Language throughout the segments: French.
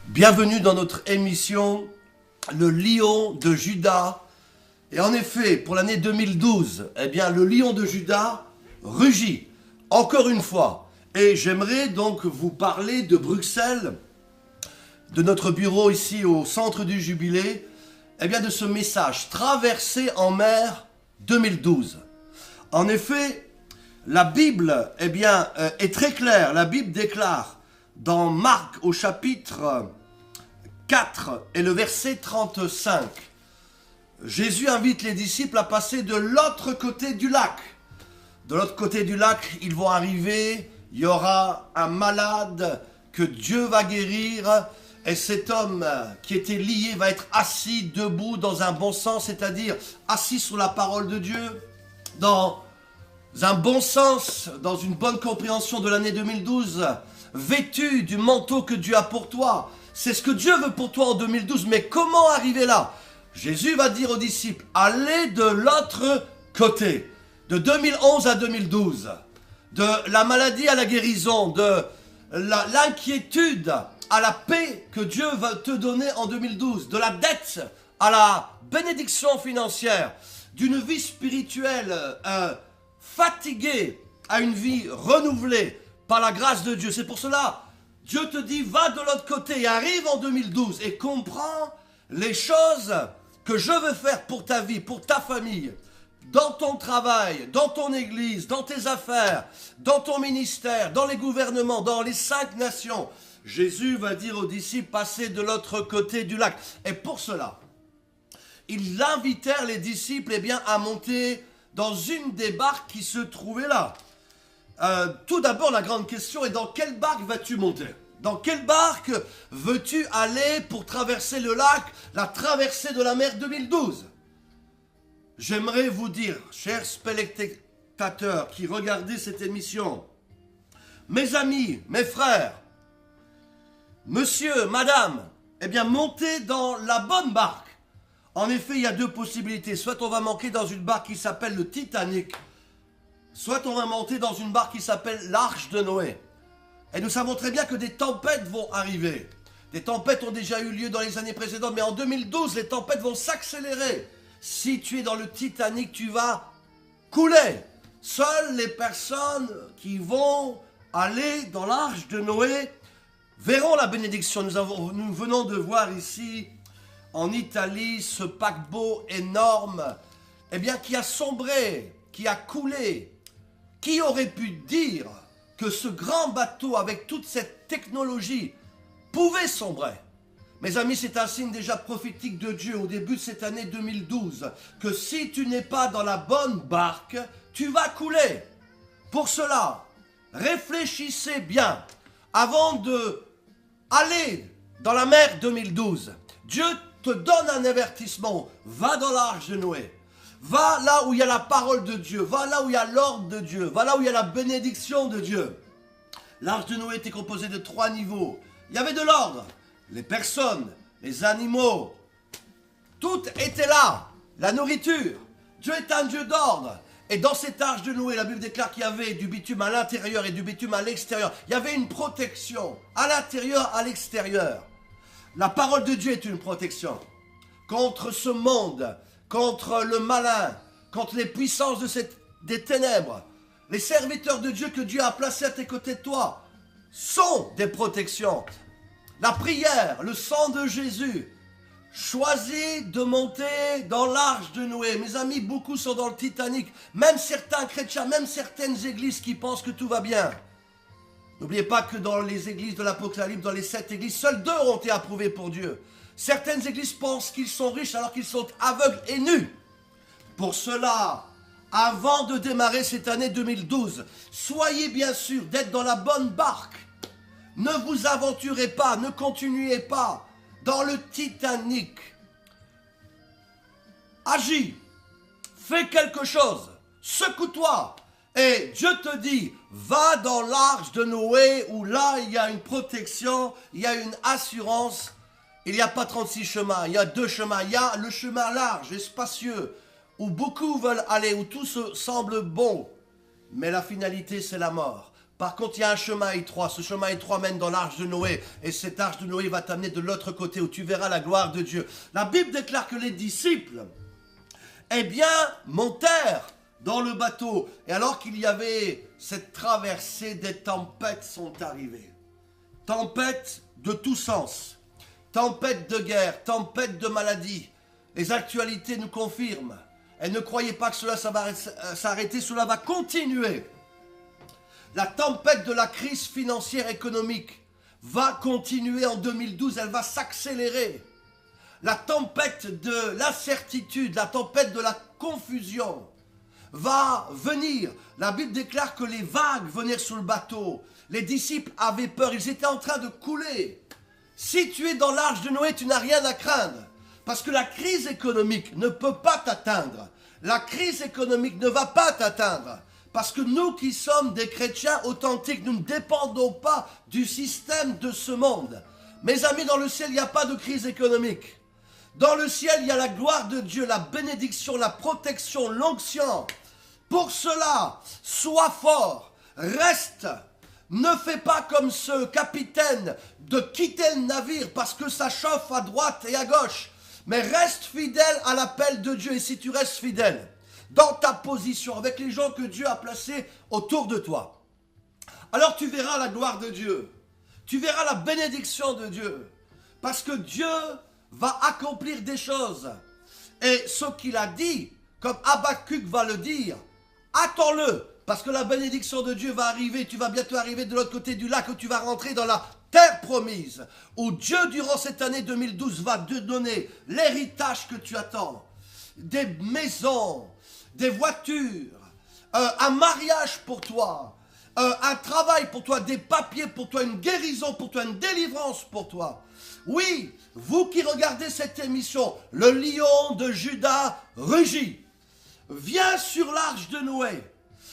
Bienvenue dans notre émission Le Lion de Juda. Et en effet, pour l'année 2012, le Lion de Juda rugit encore une fois. Et j'aimerais donc vous parler de Bruxelles, de notre bureau ici au centre du Jubilé, de ce message traversé en mer 2012. En effet, la Bible est très claire. La Bible déclare dans Marc au chapitre 4 et le verset 35, Jésus invite les disciples à passer de l'autre côté du lac. De l'autre côté du lac, ils vont arriver, il y aura un malade que Dieu va guérir, et cet homme qui était lié va être assis debout dans un bon sens, c'est-à-dire assis sur la parole de Dieu, dans un bon sens, dans une bonne compréhension de l'année 2012, vêtu du manteau que Dieu a pour toi. C'est ce que Dieu veut pour toi en 2012, mais comment arriver là? Jésus va dire aux disciples, allez de l'autre côté, de 2011 à 2012, de la maladie à la guérison, de l'inquiétude à la paix que Dieu va te donner en 2012, de la dette à la bénédiction financière, d'une vie spirituelle fatiguée à une vie renouvelée par la grâce de Dieu. C'est pour cela, Dieu te dit, va de l'autre côté et arrive en 2012 et comprends les choses que je veux faire pour ta vie, pour ta famille, dans ton travail, dans ton église, dans tes affaires, dans ton ministère, dans les gouvernements, dans les 5 nations. Jésus va dire aux disciples, passez de l'autre côté du lac. Et pour cela, ils invitèrent les disciples à monter dans une des barques qui se trouvait là. Tout d'abord, la grande question est dans quelle barque vas-tu monter? Dans quelle barque veux-tu aller pour traverser le lac, la traversée de la mer 2012? J'aimerais vous dire, chers spectateurs qui regardez cette émission, mes amis, mes frères, monsieur, madame, montez dans la bonne barque. En effet, il y a 2 possibilités. Soit on va manquer dans une barque qui s'appelle le Titanic, soit on va monter dans une barque qui s'appelle l'Arche de Noé. Et nous savons très bien que des tempêtes vont arriver. Des tempêtes ont déjà eu lieu dans les années précédentes, mais en 2012, les tempêtes vont s'accélérer. Si tu es dans le Titanic, tu vas couler. Seules les personnes qui vont aller dans l'Arche de Noé verront la bénédiction. Nous venons de voir ici, en Italie, ce paquebot énorme, qui a sombré, qui a coulé. Qui aurait pu dire que ce grand bateau, avec toute cette technologie, pouvait sombrer? Mes amis, c'est un signe déjà prophétique de Dieu au début de cette année 2012, que si tu n'es pas dans la bonne barque, tu vas couler. Pour cela, réfléchissez bien avant de aller dans la mer 2012. Dieu te donne un avertissement, va dans l'arche de Noé. Va là où il y a la parole de Dieu, va là où il y a l'ordre de Dieu, va là où il y a la bénédiction de Dieu. L'arche de Noé était composée de 3 niveaux. Il y avait de l'ordre, les personnes, les animaux, tout était là, la nourriture. Dieu est un Dieu d'ordre. Et dans cette arche de Noé, la Bible déclare qu'il y avait du bitume à l'intérieur et du bitume à l'extérieur. Il y avait une protection à l'intérieur, à l'extérieur. La parole de Dieu est une protection contre ce monde, contre le malin, contre les puissances des ténèbres. Les serviteurs de Dieu que Dieu a placés à tes côtés de toi sont des protections. La prière, le sang de Jésus. Choisis de monter dans l'arche de Noé. Mes amis, beaucoup sont dans le Titanic. Même certains chrétiens, même certaines églises qui pensent que tout va bien. N'oubliez pas que dans les églises de l'Apocalypse, dans les 7 églises, seules 2 ont été approuvées pour Dieu. Certaines églises pensent qu'ils sont riches alors qu'ils sont aveugles et nus. Pour cela, avant de démarrer cette année 2012, soyez bien sûr d'être dans la bonne barque. Ne vous aventurez pas, ne continuez pas dans le Titanic. Agis, fais quelque chose, secoue-toi. Et Dieu te dit, va dans l'arche de Noé où là il y a une protection, il y a une assurance. Il n'y a pas 36 chemins, il y a 2 chemins. Il y a le chemin large et spacieux où beaucoup veulent aller, où tout semble bon. Mais la finalité, c'est la mort. Par contre, il y a un chemin étroit. Ce chemin étroit mène dans l'arche de Noé. Et cette arche de Noé va t'amener de l'autre côté où tu verras la gloire de Dieu. La Bible déclare que les disciples, eh bien, montèrent dans le bateau. Et alors qu'il y avait cette traversée, des tempêtes sont arrivées. Tempêtes de tous sens. Tempêtes de guerre, tempêtes de maladie. Les actualités nous confirment. Et ne croyez pas que cela ça va s'arrêter, cela va continuer. La tempête de la crise financière économique va continuer en 2012, elle va s'accélérer. La tempête de l'incertitude, la tempête de la confusion va venir. La Bible déclare que les vagues venaient sur le bateau. Les disciples avaient peur, ils étaient en train de couler. Si tu es dans l'arche de Noé, tu n'as rien à craindre. Parce que la crise économique ne peut pas t'atteindre. La crise économique ne va pas t'atteindre. Parce que nous qui sommes des chrétiens authentiques, nous ne dépendons pas du système de ce monde. Mes amis, dans le ciel, il n'y a pas de crise économique. Dans le ciel, il y a la gloire de Dieu, la bénédiction, la protection, l'onction. Pour cela, sois fort, reste. Ne fais pas comme ce capitaine de quitter le navire parce que ça chauffe à droite et à gauche. Mais reste fidèle à l'appel de Dieu. Et si tu restes fidèle dans ta position, avec les gens que Dieu a placés autour de toi, alors tu verras la gloire de Dieu. Tu verras la bénédiction de Dieu. Parce que Dieu va accomplir des choses. Et ce qu'il a dit, comme Habakkuk va le dire, attends-le. Parce que la bénédiction de Dieu va arriver. Tu vas bientôt arriver de l'autre côté du lac où tu vas rentrer dans la terre promise. Où Dieu, durant cette année 2012, va te donner l'héritage que tu attends. Des maisons, des voitures, un mariage pour toi, un travail pour toi, des papiers pour toi, une guérison pour toi, une délivrance pour toi. Oui, vous qui regardez cette émission, le lion de Juda rugit. Viens sur l'arche de Noé.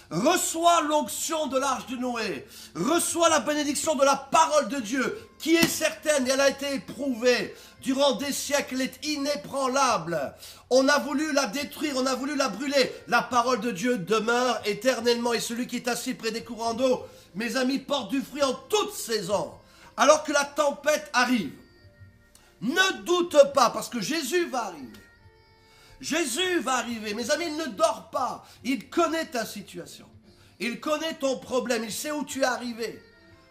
Reçois l'onction de l'arche de Noé. Reçois la bénédiction de la parole de Dieu qui est certaine et elle a été éprouvée durant des siècles, elle est inébranlable. On a voulu la détruire, on a voulu la brûler. La parole de Dieu demeure éternellement et celui qui est assis près des courants d'eau, mes amis, porte du fruit en toute saison. Alors que la tempête arrive, ne doute pas parce que Jésus va arriver. Jésus va arriver. Mes amis, il ne dort pas. Il connaît ta situation. Il connaît ton problème. Il sait où tu es arrivé.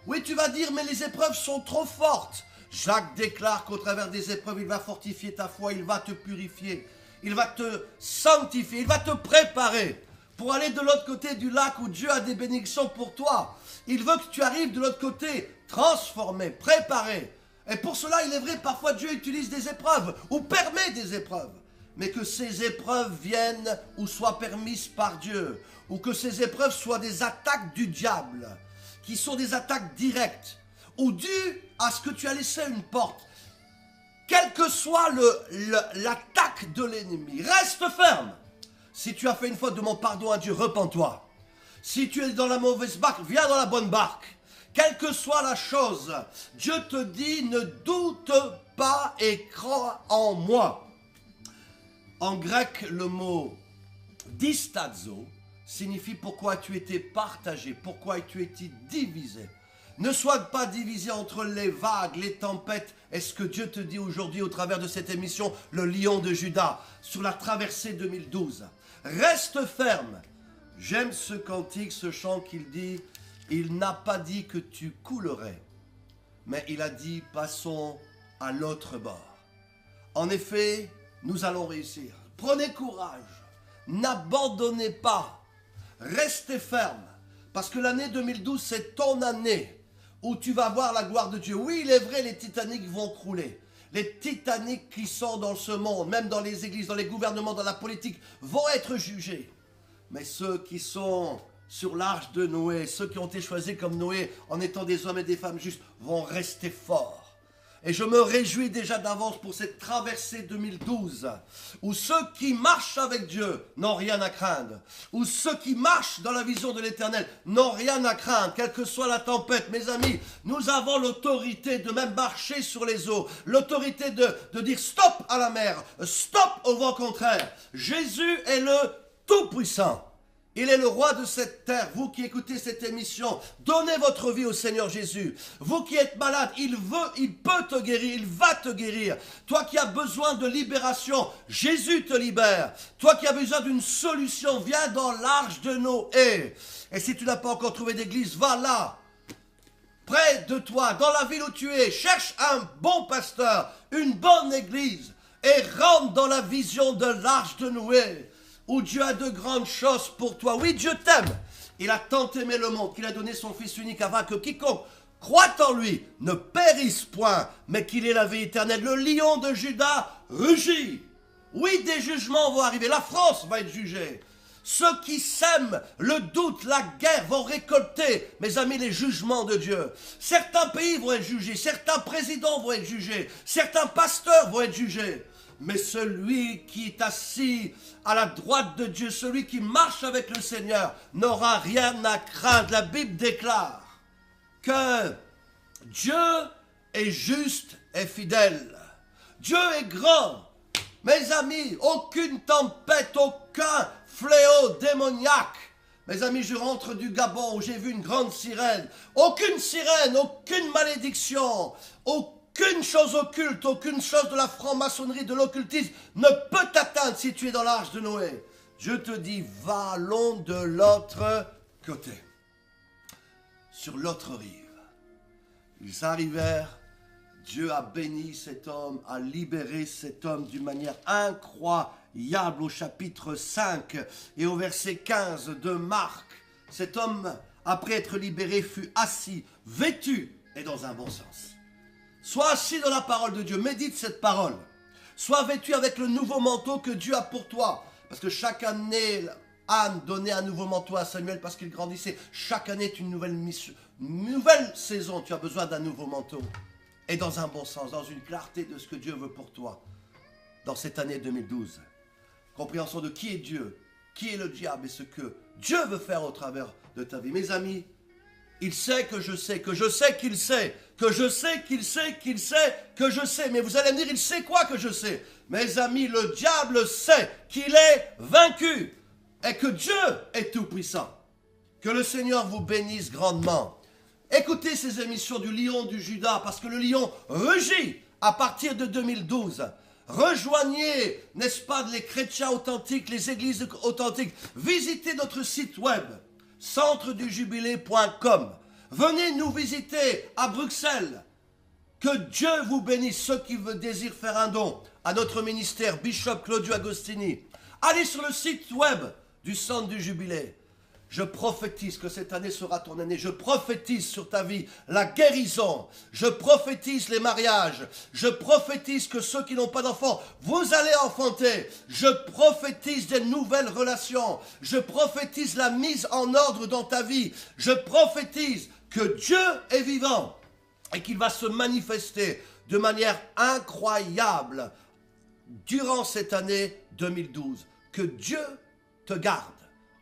Oui, tu vas dire, mais les épreuves sont trop fortes. Jacques déclare qu'au travers des épreuves, il va fortifier ta foi. Il va te purifier. Il va te sanctifier. Il va te préparer pour aller de l'autre côté du lac où Dieu a des bénédictions pour toi. Il veut que tu arrives de l'autre côté transformé, préparé. Et pour cela, il est vrai, parfois Dieu utilise des épreuves ou permet des épreuves. Mais que ces épreuves viennent ou soient permises par Dieu, ou que ces épreuves soient des attaques du diable, qui sont des attaques directes, ou dues à ce que tu as laissé une porte. Quelle que soit l'attaque de l'ennemi, reste ferme. Si tu as fait une faute, demande pardon à Dieu, repens-toi. Si tu es dans la mauvaise barque, viens dans la bonne barque. Quelle que soit la chose, Dieu te dit, ne doute pas et crois en moi. En grec, le mot distazo signifie pourquoi tu étais partagé, pourquoi tu étais divisé. Ne sois pas divisé entre les vagues, les tempêtes. Est-ce que Dieu te dit aujourd'hui au travers de cette émission, le lion de Juda, sur la traversée 2012? Reste ferme. J'aime ce cantique, ce chant qu'il dit, il n'a pas dit que tu coulerais, mais il a dit passons à l'autre bord. En effet, nous allons réussir. Prenez courage. N'abandonnez pas. Restez ferme. Parce que l'année 2012, c'est ton année où tu vas voir la gloire de Dieu. Oui, il est vrai, les Titanic vont crouler. Les Titanic qui sont dans ce monde, même dans les églises, dans les gouvernements, dans la politique, vont être jugés. Mais ceux qui sont sur l'arche de Noé, ceux qui ont été choisis comme Noé, en étant des hommes et des femmes justes, vont rester forts. Et je me réjouis déjà d'avance pour cette traversée 2012, où ceux qui marchent avec Dieu n'ont rien à craindre, où ceux qui marchent dans la vision de l'Éternel n'ont rien à craindre, quelle que soit la tempête. Mes amis, nous avons l'autorité de même marcher sur les eaux, l'autorité de dire stop à la mer, stop au vent contraire. Jésus est le Tout-Puissant. Il est le roi de cette terre. Vous qui écoutez cette émission, donnez votre vie au Seigneur Jésus. Vous qui êtes malade, il peut te guérir, il va te guérir. Toi qui as besoin de libération, Jésus te libère. Toi qui as besoin d'une solution, viens dans l'arche de Noé. Et si tu n'as pas encore trouvé d'église, va là. Près de toi, dans la ville où tu es, cherche un bon pasteur, une bonne église et rentre dans la vision de l'arche de Noé. Où Dieu a de grandes choses pour toi. Oui, Dieu t'aime. Il a tant aimé le monde qu'il a donné son Fils unique afin que quiconque croit en lui ne périsse point, mais qu'il ait la vie éternelle. Le lion de Juda rugit. Oui, des jugements vont arriver. La France va être jugée. Ceux qui sèment le doute, la guerre vont récolter, mes amis, les jugements de Dieu. Certains pays vont être jugés, certains présidents vont être jugés, certains pasteurs vont être jugés. Mais celui qui est assis à la droite de Dieu, celui qui marche avec le Seigneur, n'aura rien à craindre. La Bible déclare que Dieu est juste et fidèle. Dieu est grand. Mes amis, aucune tempête, aucun fléau démoniaque. Mes amis, je rentre du Gabon où j'ai vu une grande sirène. Aucune sirène, aucune malédiction, aucune chose occulte, aucune chose de la franc-maçonnerie, de l'occultisme ne peut t'atteindre si tu es dans l'arche de Noé. Je te dis, va, allons de l'autre côté. Sur l'autre rive. Ils arrivèrent, Dieu a béni cet homme, a libéré cet homme d'une manière incroyable au chapitre 5 et au verset 15 de Marc. Cet homme, après être libéré, fut assis, vêtu et dans un bon sens. Sois assis dans la parole de Dieu, médite cette parole. Sois vêtu avec le nouveau manteau que Dieu a pour toi. Parce que chaque année, Anne donnait un nouveau manteau à Samuel parce qu'il grandissait. Chaque année est une nouvelle mission, une nouvelle saison. Tu as besoin d'un nouveau manteau. Et dans un bon sens, dans une clarté de ce que Dieu veut pour toi. Dans cette année 2012. Compréhension de qui est Dieu, qui est le diable et ce que Dieu veut faire au travers de ta vie. Mes amis, il sait que je sais, que je sais qu'il sait, que je sais qu'il sait, qu'il sait, que je sais. Mais vous allez me dire, il sait quoi que je sais? Mes amis, le diable sait qu'il est vaincu et que Dieu est tout-puissant. Que le Seigneur vous bénisse grandement. Écoutez ces émissions du Lion du Juda, parce que le lion rugit à partir de 2012. Rejoignez, n'est-ce pas, les chrétiens authentiques, les églises authentiques. Visitez notre site web. centredujubilé.com. Venez nous visiter à Bruxelles. Que Dieu vous bénisse. Ceux qui désirent faire un don à notre ministère, Bishop Claudio Agostini. Allez sur le site web du Centre du Jubilé. Je prophétise que cette année sera ton année. Je prophétise sur ta vie la guérison. Je prophétise les mariages. Je prophétise que ceux qui n'ont pas d'enfants, vous allez enfanter. Je prophétise des nouvelles relations. Je prophétise la mise en ordre dans ta vie. Je prophétise que Dieu est vivant et qu'il va se manifester de manière incroyable durant cette année 2012. Que Dieu te garde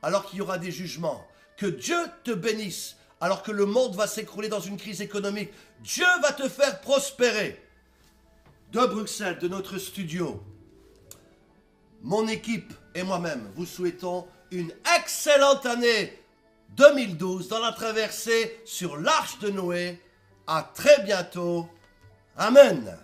alors qu'il y aura des jugements. Que Dieu te bénisse alors que le monde va s'écrouler dans une crise économique. Dieu va te faire prospérer. De Bruxelles, de notre studio, mon équipe et moi-même vous souhaitons une excellente année 2012 dans la traversée sur l'arche de Noé. À très bientôt. Amen.